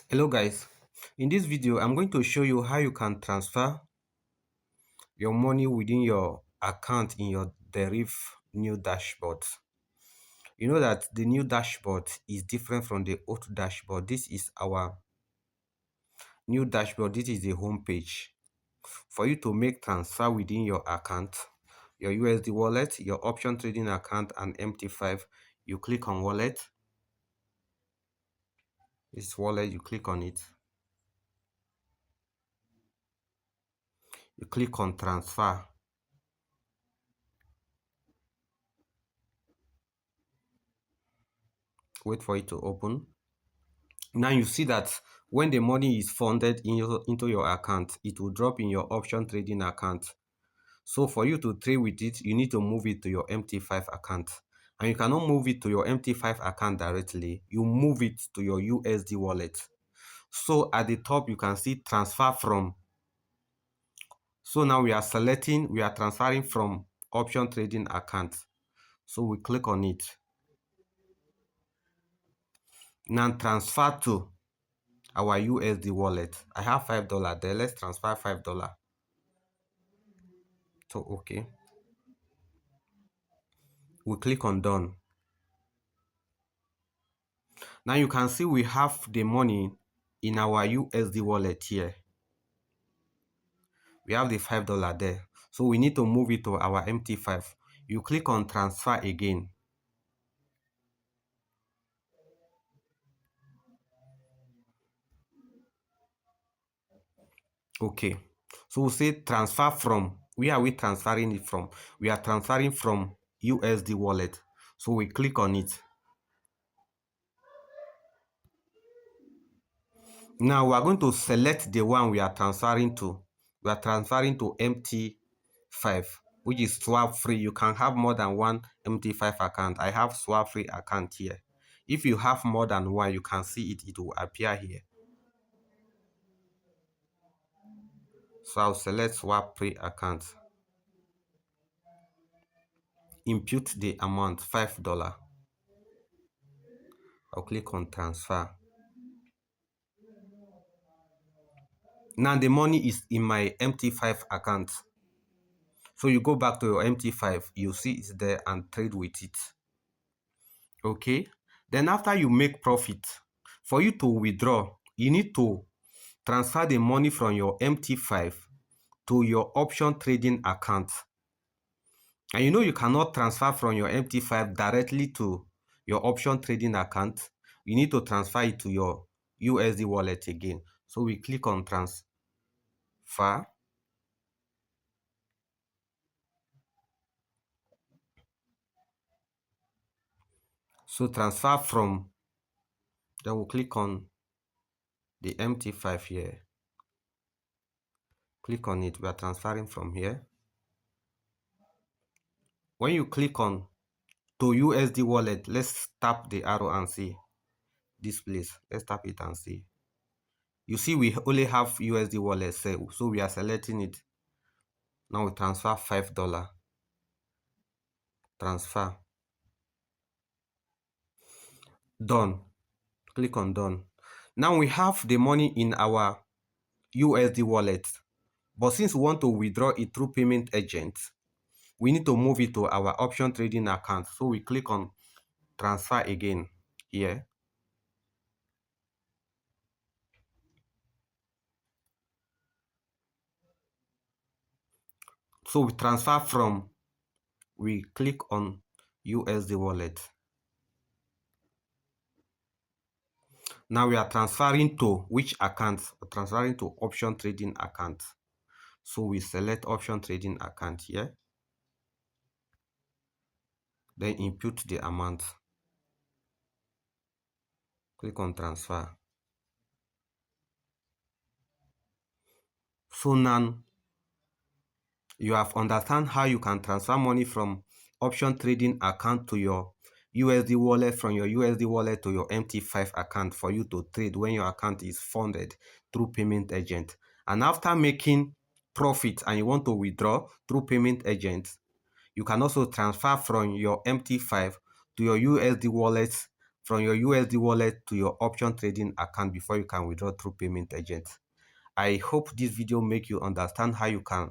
Hello guys, in this video I'm going to show you how you can transfer your money within your account in your Deriv new dashboard. You know that the new dashboard is different from the old dashboard. This is our new dashboard. This is the home page. For you to make transfer within your account, your USD wallet, your option trading account and MT5, you click on wallet. This wallet, you click on it. You click on transfer. Wait for it to open. Now you see that when the money is funded into your account, it will drop in your option trading account. So for you to trade with it, you need to move it to your MT5 account. And you cannot move it to your MT5 account directly. You move it to your USD wallet. So at the top, you can see transfer from. So now we are transferring from option trading account. So we click on it. Now transfer to our USD wallet. I have $5 there. Let's transfer $5. So okay. We click on done. Now you can see we have the money in our USD wallet here. We have the $5 there. So we need to move it to our MT5. You click on transfer again. Okay. So we'll say transfer from. Where are we transferring it from? We are transferring from USD wallet. So we click on it. Now we are going to select the one we are transferring to. We are transferring to MT5, which is swap free. You can have more than one MT5 account. I have swap free account here. If you have more than one, you can see it. It will appear here. So I'll select swap free account. Input the amount $5. I'll click on transfer. Now the money is in my MT5 account. So you go back to your MT5, you see it's there and trade with it. Okay. Then after you make profit, for you to withdraw, you need to transfer the money from your MT5 to your option trading account. And you know you cannot transfer from your MT5 directly to your option trading account. You need to transfer it to your USD wallet again. So we click on transfer. So transfer from, then we'll click on the MT5 here. Click on it. We are transferring from here. When you click on to USD wallet, let's tap the arrow and see this place. Let's tap it and see. You see we only have USD wallet, so we are selecting it. Now we transfer $5. Transfer. Done. Click on done. Now we have the money in our USD wallet, but since we want to withdraw it through payment agent, we need to move it to our option trading account. So we click on transfer again here. So we transfer from, we click on USD wallet. Now we are transferring to which account? We're transferring to option trading account. So we select option trading account here. Then input the amount. Click on transfer. So now you have understand how you can transfer money from option trading account to your USD wallet, from your USD wallet to your MT5 account for you to trade when your account is funded through payment agent. And after making profit and you want to withdraw through payment agent, you can also transfer from your MT5 to your USD wallet from your USD wallet to your option trading account before you can withdraw through payment agent. I hope this video make you understand how you can